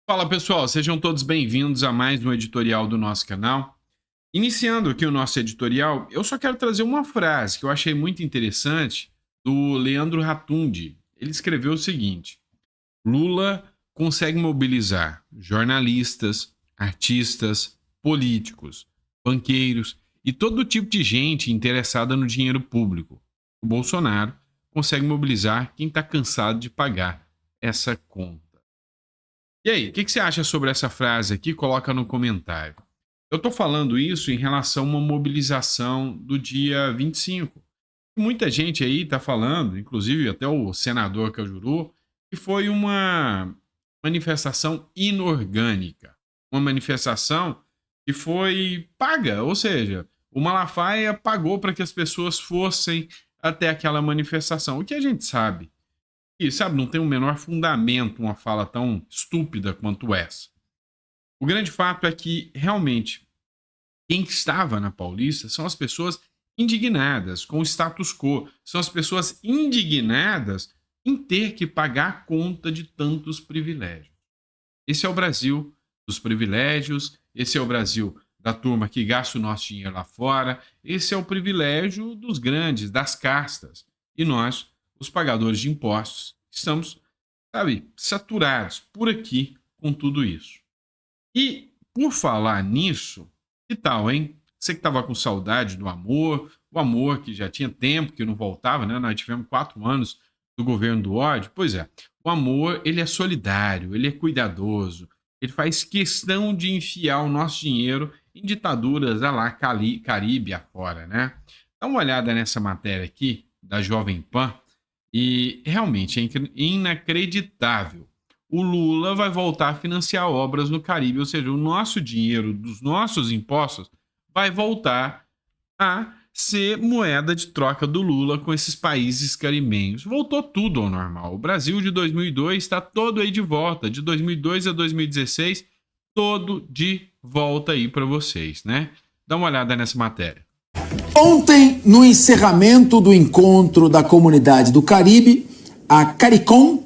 Fala pessoal, sejam todos bem-vindos a mais um editorial do nosso canal. Iniciando aqui o nosso editorial, eu só quero trazer uma frase que eu achei muito interessante do Leandro Ratundi. Ele escreveu o seguinte: Lula consegue mobilizar jornalistas, artistas, políticos, banqueiros e todo tipo de gente interessada no dinheiro público. O Bolsonaro consegue mobilizar quem está cansado de pagar essa conta. E aí, o que você acha sobre essa frase aqui? Coloca no comentário. Eu estou falando isso em relação a uma mobilização do dia 25. Muita gente aí está falando, inclusive até o senador Cajuru, que foi uma manifestação inorgânica. Uma manifestação que foi paga, ou seja, o Malafaia pagou para que as pessoas fossem até aquela manifestação. O que a gente sabe? E, sabe, não tem o menor fundamento uma fala tão estúpida quanto essa. O grande fato é que, realmente, quem estava na Paulista são as pessoas indignadas com o status quo, são as pessoas indignadas em ter que pagar a conta de tantos privilégios. Esse é o Brasil dos privilégios, esse é o Brasil da turma que gasta o nosso dinheiro lá fora, esse é o privilégio dos grandes, das castas. E nós, os pagadores de impostos, estamos, sabe, saturados por aqui com tudo isso. E por falar nisso, que tal, hein? Você que estava com saudade do amor, o amor que já tinha tempo que não voltava, né? Nós tivemos 4 anos do governo do ódio. Pois é, o amor, ele é solidário, ele é cuidadoso, ele faz questão de enfiar o nosso dinheiro em ditaduras lá Caribe afora, né? Dá uma olhada nessa matéria aqui da Jovem Pan e realmente é inacreditável. O Lula vai voltar a financiar obras no Caribe, ou seja, o nosso dinheiro dos nossos impostos vai voltar a ser moeda de troca do Lula com esses países caribenhos. Voltou tudo ao normal. O Brasil de 2002 está todo aí de volta, de 2002 a 2016, todo de volta aí para vocês, né? Dá uma olhada nessa matéria. Ontem, no encerramento do encontro da comunidade do Caribe, a CARICOM,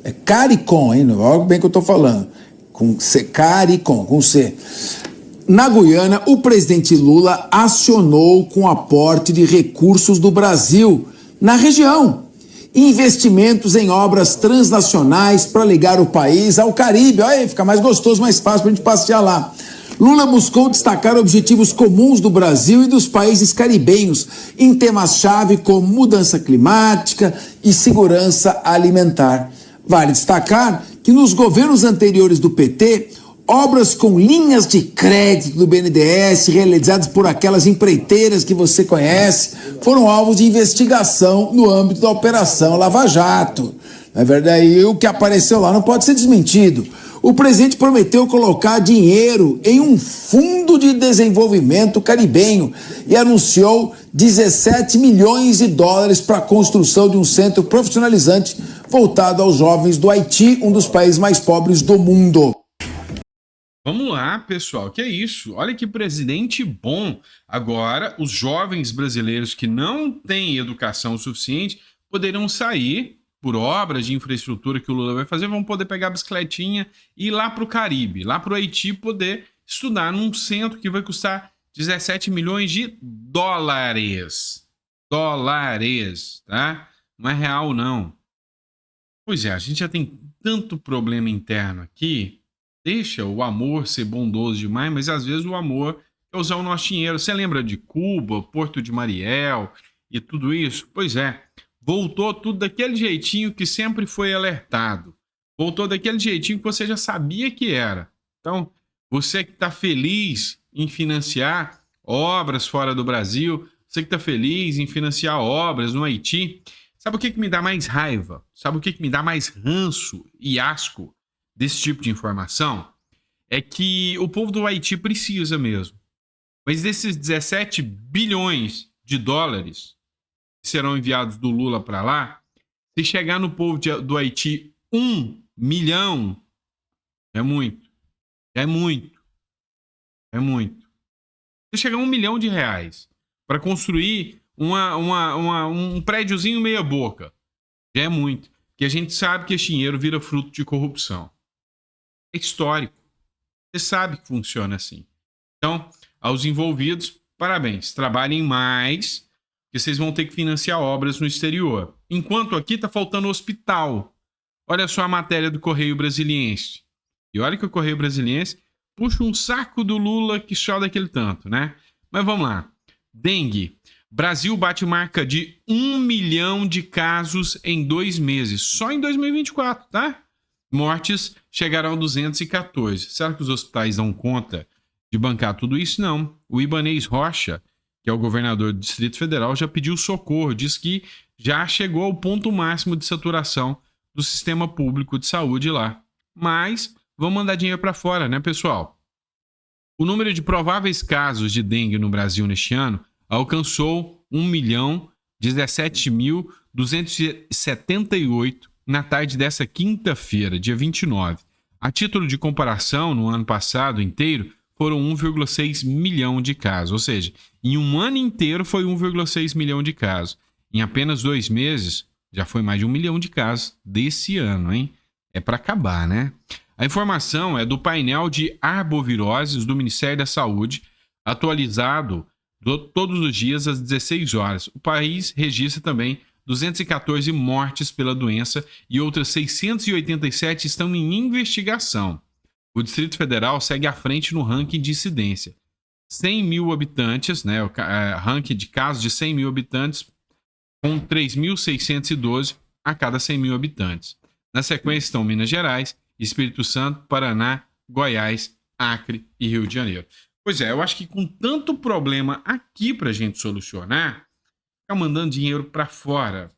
é CARICOM, hein? Olha bem que eu tô falando, com C, CARICOM, com C. Na Guiana, o presidente Lula acionou com aporte de recursos do Brasil na região. Investimentos em obras transnacionais para ligar o país ao Caribe. Olha aí, fica mais gostoso, mais fácil para a gente passear lá. Lula buscou destacar objetivos comuns do Brasil e dos países caribenhos em temas-chave como mudança climática e segurança alimentar. Vale destacar que nos governos anteriores do PT, obras com linhas de crédito do BNDES, realizadas por aquelas empreiteiras que você conhece, foram alvos de investigação no âmbito da Operação Lava Jato. Na verdade, o que apareceu lá não pode ser desmentido. O presidente prometeu colocar dinheiro em um fundo de desenvolvimento caribenho e anunciou 17 milhões de dólares para a construção de um centro profissionalizante voltado aos jovens do Haiti, um dos países mais pobres do mundo. Vamos lá, pessoal, que é isso? Olha que presidente bom. Agora, os jovens brasileiros que não têm educação suficiente poderão sair por obras de infraestrutura que o Lula vai fazer, vão poder pegar a bicicletinha e ir lá para o Caribe, lá para o Haiti, poder estudar num centro que vai custar 17 milhões de dólares. Dólares, tá? Não é real, não. Pois é, a gente já tem tanto problema interno aqui. Deixa o amor ser bondoso demais, mas às vezes o amor é usar o nosso dinheiro. Você lembra de Cuba, Porto de Mariel e tudo isso? Pois é, voltou tudo daquele jeitinho que sempre foi alertado. Voltou daquele jeitinho que você já sabia que era. Então, você que está feliz em financiar obras fora do Brasil, você que está feliz em financiar obras no Haiti, sabe o que me dá mais raiva? Sabe o que me dá mais ranço e asco desse tipo de informação? É que o povo do Haiti precisa mesmo. Mas desses 17 bilhões de dólares que serão enviados do Lula para lá, se chegar no povo do Haiti 1 milhão, é muito. É muito. É muito. Se chegar R$ 1 milhão para construir um prédiozinho meia boca, já é muito. que a gente sabe que esse dinheiro vira fruto de corrupção. É histórico. Você sabe que funciona assim. Então, aos envolvidos, parabéns. Trabalhem mais, que vocês vão ter que financiar obras no exterior. Enquanto aqui está faltando hospital. Olha só a matéria do Correio Brasiliense. E olha que o Correio Brasiliense puxa um saco do Lula que só daquele tanto, né? Mas vamos lá. Dengue. Brasil bate marca de 1 milhão de casos em 2 meses. Só em 2024, tá? Mortes chegarão a 214. Será que os hospitais dão conta de bancar tudo isso? Não. O Ibanez Rocha, que é o governador do Distrito Federal, já pediu socorro. Diz que já chegou ao ponto máximo de saturação do sistema público de saúde lá. Mas vamos mandar dinheiro para fora, né, pessoal? O número de prováveis casos de dengue no Brasil neste ano alcançou 1.017.278 na tarde dessa quinta-feira, dia 29. A título de comparação, no ano passado inteiro, foram 1,6 milhão de casos. Ou seja, em um ano inteiro foi 1,6 milhão de casos. Em apenas 2 meses, já foi mais de 1 milhão de casos desse ano, hein? É para acabar, né? A informação é do painel de arboviroses do Ministério da Saúde, atualizado todos os dias às 16 horas. O país registra também 214 mortes pela doença e outras 687 estão em investigação. O Distrito Federal segue à frente no ranking de incidência. 100 mil habitantes, né, o ranking de casos de 100 mil habitantes, com 3.612 a cada 100 mil habitantes. Na sequência estão Minas Gerais, Espírito Santo, Paraná, Goiás, Acre e Rio de Janeiro. Pois é, eu acho que com tanto problema aqui pra gente solucionar, ficar mandando dinheiro pra fora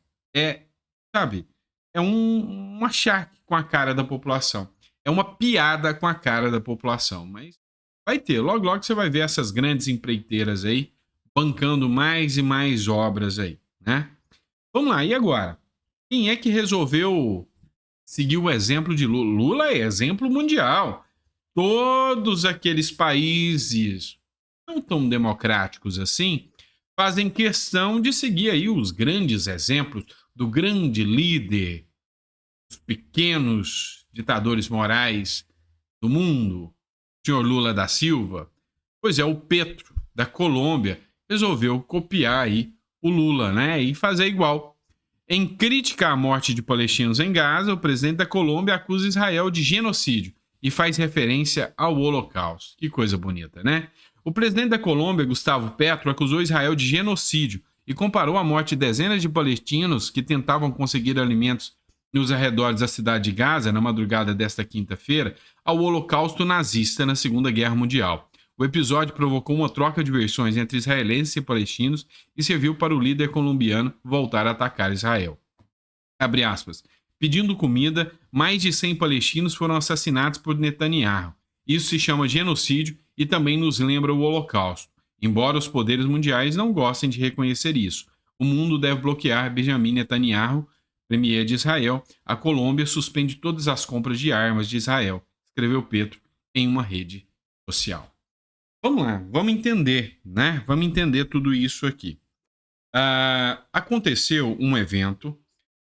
sabe, é um achaque com a cara da população. É uma piada com a cara da população, mas vai ter. Logo, logo você vai ver essas grandes empreiteiras aí bancando mais e mais obras aí, né? Vamos lá, e agora? Quem é que resolveu seguir o exemplo de Lula? Lula é exemplo mundial. Todos aqueles países não tão democráticos assim fazem questão de seguir aí os grandes exemplos do grande líder, os pequenos ditadores morais do mundo, o senhor Lula da Silva. Pois é, o Petro da Colômbia resolveu copiar aí o Lula, né, e fazer igual. Em crítica à morte de palestinos em Gaza, o presidente da Colômbia acusa Israel de genocídio e faz referência ao Holocausto. Que coisa bonita, né? O presidente da Colômbia, Gustavo Petro, acusou Israel de genocídio e comparou a morte de dezenas de palestinos que tentavam conseguir alimentos nos arredores da cidade de Gaza na madrugada desta quinta-feira ao Holocausto nazista na Segunda Guerra Mundial. O episódio provocou uma troca de versões entre israelenses e palestinos e serviu para o líder colombiano voltar a atacar Israel. Abre aspas. Pedindo comida, mais de 100 palestinos foram assassinados por Netanyahu. Isso se chama genocídio e também nos lembra o Holocausto. Embora os poderes mundiais não gostem de reconhecer isso, o mundo deve bloquear Benjamin Netanyahu, premier de Israel. A Colômbia suspende todas as compras de armas de Israel, escreveu Petro em uma rede social. Vamos lá, vamos entender, né? Vamos entender tudo isso aqui. Aconteceu um evento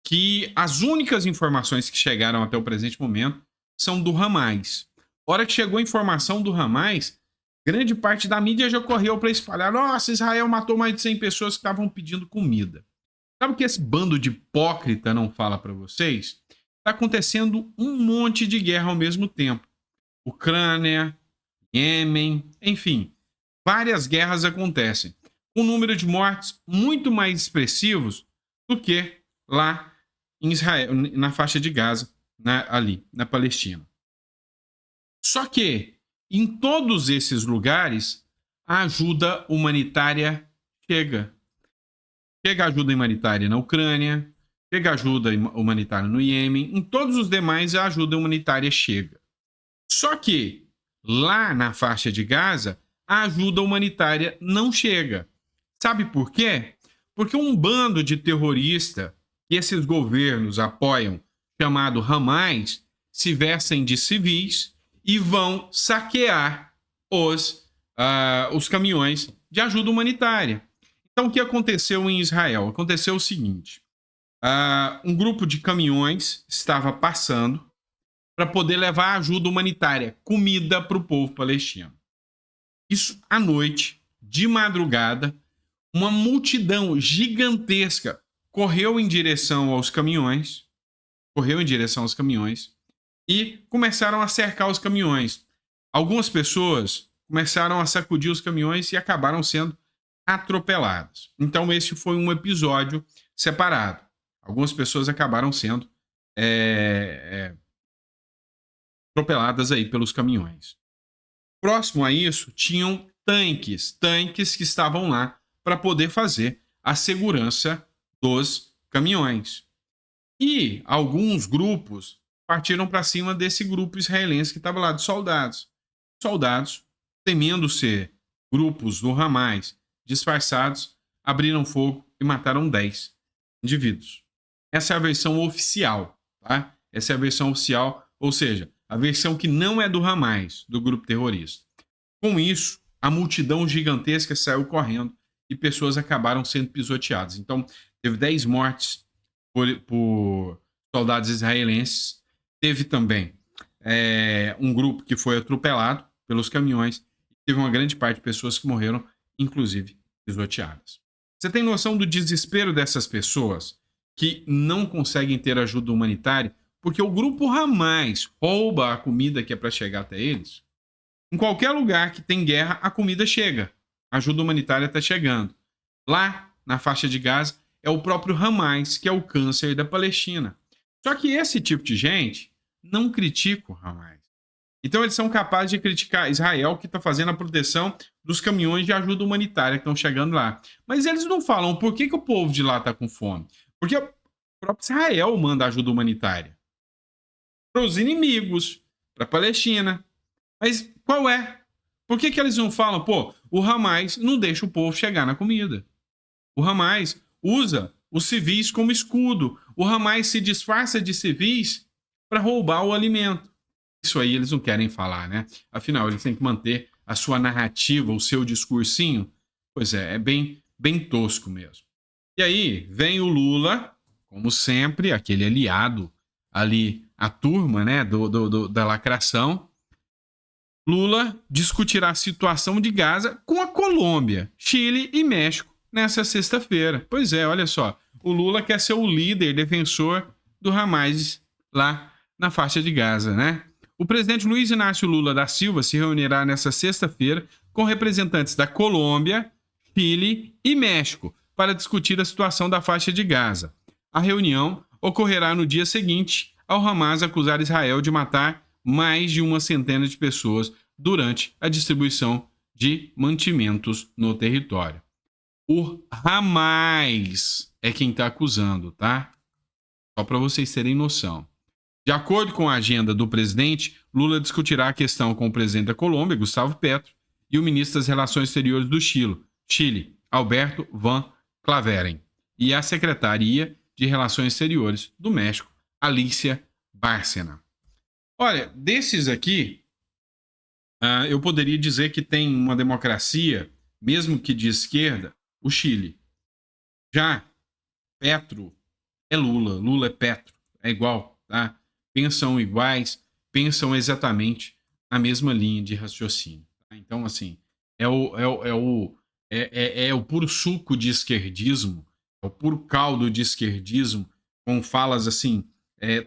que as únicas informações que chegaram até o presente momento são do Hamas. A hora que chegou a informação do Hamas, grande parte da mídia já correu para espalhar: nossa, Israel matou mais de 100 pessoas que estavam pedindo comida. Sabe o que esse bando de hipócrita não fala para vocês? Está acontecendo um monte de guerra ao mesmo tempo. Ucrânia, Iêmen, enfim, várias guerras acontecem, com um número de mortes muito mais expressivos do que lá em Israel, na faixa de Gaza, ali, na Palestina. Só que, em todos esses lugares, a ajuda humanitária chega. Chega ajuda humanitária na Ucrânia, chega ajuda humanitária no Iêmen, em todos os demais a ajuda humanitária chega. Só que, lá na faixa de Gaza, a ajuda humanitária não chega. Sabe por quê? Porque um bando de terroristas que esses governos apoiam, chamado Hamas, se vestem de civis e vão saquear os caminhões de ajuda humanitária. Então, o que aconteceu em Israel? Aconteceu o seguinte: Um grupo de caminhões estava passando para poder levar ajuda humanitária, comida para o povo palestino. Isso à noite, de madrugada, uma multidão gigantesca correu em direção aos caminhões, e começaram a cercar os caminhões. Algumas pessoas começaram a sacudir os caminhões e acabaram sendo atropeladas. Então esse foi um episódio separado. Algumas pessoas acabaram sendo atropeladas aí pelos caminhões. Próximo a isso, tinham tanques que estavam lá para poder fazer a segurança dos caminhões. E alguns grupos partiram para cima desse grupo israelense que estava lá, de soldados. Soldados, temendo ser grupos do Hamas disfarçados, abriram fogo e mataram 10 indivíduos. Essa é a versão oficial, tá? Essa é a versão oficial, ou seja, a versão que não é do Hamas, do grupo terrorista. Com isso, a multidão gigantesca saiu correndo e pessoas acabaram sendo pisoteadas. Então, teve 10 mortes por soldados israelenses. Teve também um grupo que foi atropelado pelos caminhões. Teve uma grande parte de pessoas que morreram, inclusive pisoteadas. Você tem noção do desespero dessas pessoas que não conseguem ter ajuda humanitária porque o grupo Hamas rouba a comida que é para chegar até eles? Em qualquer lugar que tem guerra, a comida chega. A ajuda humanitária está chegando. Lá, na faixa de Gaza, é o próprio Hamas, que é o câncer da Palestina. Só que esse tipo de gente não critica o Hamas. Então eles são capazes de criticar Israel, que está fazendo a proteção dos caminhões de ajuda humanitária que estão chegando lá. Mas eles não falam por que o povo de lá está com fome. Porque o próprio Israel manda ajuda humanitária para os inimigos, para a Palestina. Mas qual é? Por que eles não falam, o Hamas não deixa o povo chegar na comida? O Hamas usa os civis como escudo. O Hamas se disfarça de civis para roubar o alimento. Isso aí eles não querem falar, né? Afinal, eles têm que manter a sua narrativa, o seu discursinho. Pois é bem tosco mesmo. E aí vem o Lula, como sempre, aquele aliado ali, a turma, né, da lacração. Lula discutirá a situação de Gaza com a Colômbia, Chile e México nessa sexta-feira. Pois é, olha só. O Lula quer ser o líder defensor do Hamas lá na faixa de Gaza, né? O presidente Luiz Inácio Lula da Silva se reunirá nessa sexta-feira com representantes da Colômbia, Chile e México para discutir a situação da faixa de Gaza. A reunião ocorrerá no dia seguinte ao Hamas acusar Israel de matar mais de uma centena de pessoas durante a distribuição de mantimentos no território. O Hamas é quem está acusando, tá? Só para vocês terem noção. De acordo com a agenda do presidente, Lula discutirá a questão com o presidente da Colômbia, Gustavo Petro, e o ministro das Relações Exteriores do Chile, Alberto Van Claveren, e a secretaria de Relações Exteriores do México, Alicia Bárcena. Olha, desses aqui, eu poderia dizer que tem uma democracia, mesmo que de esquerda, o Chile. Já Petro é Lula, Lula é Petro, é igual, tá? Pensam iguais, pensam exatamente na mesma linha de raciocínio. Tá? Então, assim, é o puro suco de esquerdismo, é o puro caldo de esquerdismo, com falas assim,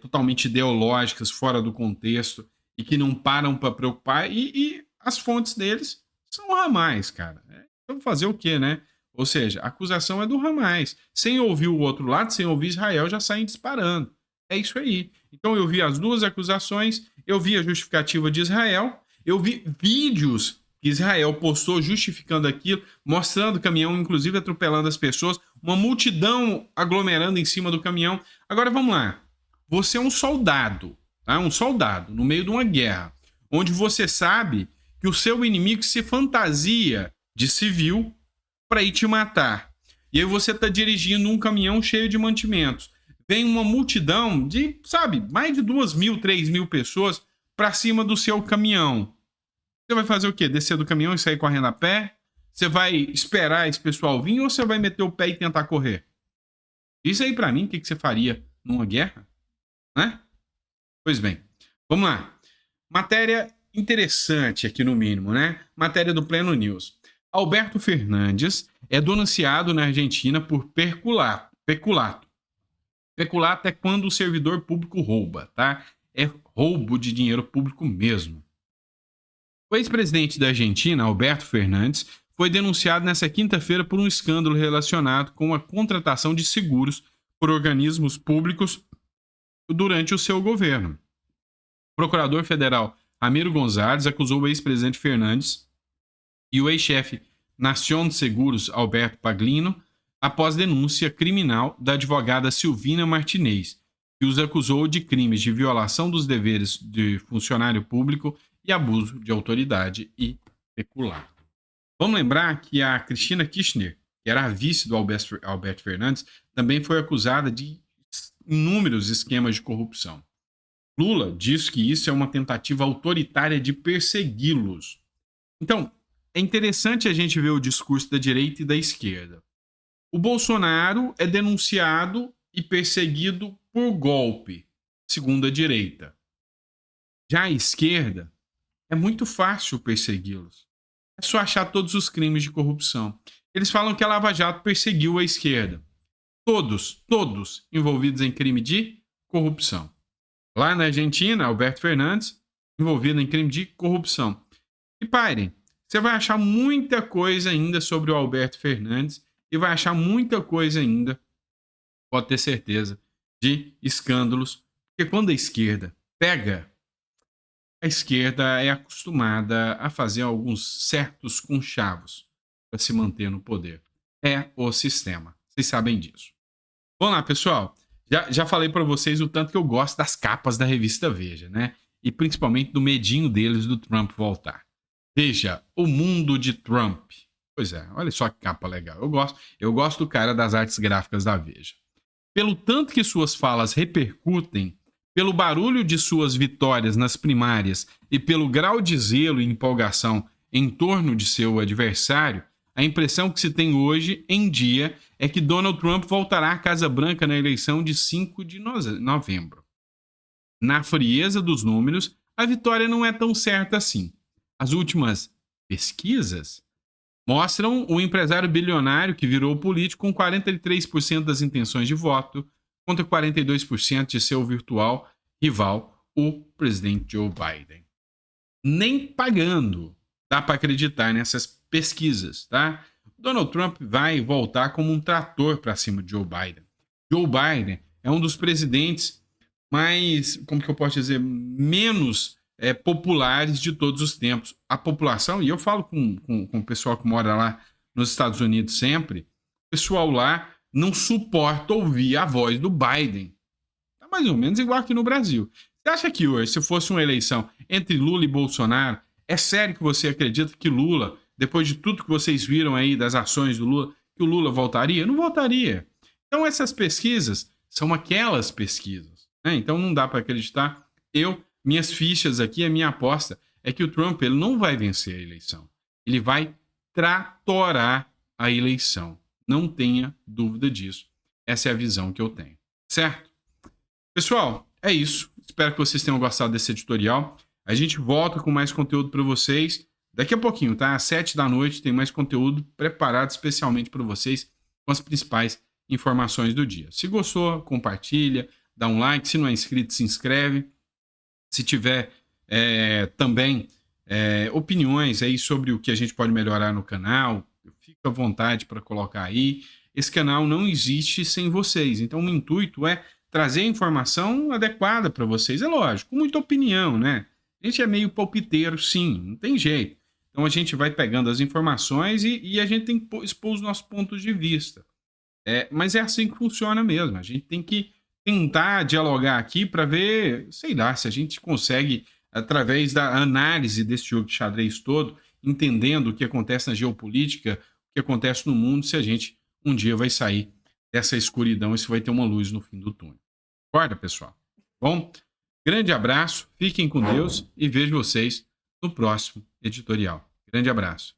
totalmente ideológicas, fora do contexto, e que não param para preocupar, e as fontes deles são o Hamas, cara. Então fazer o quê, né? Ou seja, a acusação é do Hamas. Sem ouvir o outro lado, sem ouvir Israel, já saem disparando. É isso aí. Então eu vi as duas acusações, eu vi a justificativa de Israel, eu vi vídeos que Israel postou justificando aquilo, mostrando o caminhão, inclusive atropelando as pessoas, uma multidão aglomerando em cima do caminhão. Agora vamos lá. Você é um soldado, tá? Um soldado no meio de uma guerra, onde você sabe que o seu inimigo se fantasia de civil para ir te matar. E aí você está dirigindo um caminhão cheio de mantimentos. Vem uma multidão de, mais de 2.000, 3.000 pessoas para cima do seu caminhão. Você vai fazer o quê? Descer do caminhão e sair correndo a pé? Você vai esperar esse pessoal vir ou você vai meter o pé e tentar correr? Diz aí pra mim o que você faria numa guerra, né? Pois bem, vamos lá. Matéria interessante aqui no mínimo, né? Matéria do Pleno News. Alberto Fernandes é denunciado na Argentina por peculato. Peculato é quando o servidor público rouba, tá? É roubo de dinheiro público mesmo. O ex-presidente da Argentina, Alberto Fernandes, foi denunciado nesta quinta-feira por um escândalo relacionado com a contratação de seguros por organismos públicos durante o seu governo. O procurador federal Ramiro Gonzalez acusou o ex-presidente Fernandes e o ex-chefe Nación Seguros Alberto Paglino após denúncia criminal da advogada Silvina Martinez, que os acusou de crimes de violação dos deveres de funcionário público e abuso de autoridade e peculato. Vamos lembrar que a Cristina Kirchner, que era a vice do Alberto Fernandes, também foi acusada de inúmeros esquemas de corrupção. Lula diz que isso é uma tentativa autoritária de persegui-los. Então, é interessante a gente ver o discurso da direita e da esquerda. O Bolsonaro é denunciado e perseguido por golpe, segundo a direita. Já a esquerda, é muito fácil persegui-los. É só achar todos os crimes de corrupção. Eles falam que a Lava Jato perseguiu a esquerda. Todos envolvidos em crime de corrupção. Lá na Argentina, Alberto Fernandes, envolvido em crime de corrupção. E parem, você vai achar muita coisa ainda sobre o Alberto Fernandes e vai achar muita coisa ainda, pode ter certeza, de escândalos. Porque quando a esquerda pega, a esquerda é acostumada a fazer alguns certos conchavos para se manter no poder. É o sistema. Vocês sabem disso. Vamos lá, pessoal. Já falei para vocês o tanto que eu gosto das capas da revista Veja, né? E principalmente do medinho deles do Trump voltar. Veja, o mundo de Trump. Pois é, olha só que capa legal. Eu gosto do cara das artes gráficas da Veja. Pelo tanto que suas falas repercutem, pelo barulho de suas vitórias nas primárias e pelo grau de zelo e empolgação em torno de seu adversário, a impressão que se tem hoje em dia é que Donald Trump voltará à Casa Branca na eleição de 5 de novembro. Na frieza dos números, a vitória não é tão certa assim. As últimas pesquisas mostram o empresário bilionário que virou político com 43% das intenções de voto contra 42% de seu virtual rival, o presidente Joe Biden. Nem pagando dá para acreditar nessas pesquisas, tá? Donald Trump vai voltar como um trator para cima de Joe Biden. Joe Biden é um dos presidentes mais, como que eu posso dizer, menos populares de todos os tempos. A população, e eu falo com o pessoal que mora lá nos Estados Unidos sempre, o pessoal lá não suporta ouvir a voz do Biden. Tá mais ou menos igual aqui no Brasil. Você acha que hoje, se fosse uma eleição entre Lula e Bolsonaro, é sério que você acredita que Lula, depois de tudo que vocês viram aí das ações do Lula, que o Lula voltaria? Não voltaria. Então essas pesquisas são aquelas pesquisas, né? Então não dá para acreditar. Minhas fichas aqui, a minha aposta é que o Trump ele não vai vencer a eleição. Ele vai tratorar a eleição. Não tenha dúvida disso. Essa é a visão que eu tenho. Certo? Pessoal, é isso. Espero que vocês tenham gostado desse editorial. A gente volta com mais conteúdo para vocês daqui a pouquinho, tá? Às 7 da noite tem mais conteúdo preparado especialmente para vocês com as principais informações do dia. Se gostou, compartilha, dá um like. Se não é inscrito, se inscreve. Se tiver também opiniões aí sobre o que a gente pode melhorar no canal, fica à vontade para colocar aí. Esse canal não existe sem vocês. Então o intuito é trazer a informação adequada para vocês. É lógico, com muita opinião, né? A gente é meio palpiteiro, sim, não tem jeito. Então a gente vai pegando as informações e a gente tem que expor os nossos pontos de vista. Mas é assim que funciona mesmo. A gente tem que tentar dialogar aqui para ver, sei lá, se a gente consegue, através da análise desse jogo de xadrez todo, entendendo o que acontece na geopolítica, o que acontece no mundo, se a gente um dia vai sair dessa escuridão e se vai ter uma luz no fim do túnel. Concorda, pessoal? Bom, grande abraço, fiquem com Deus e vejo vocês no próximo editorial. Grande abraço.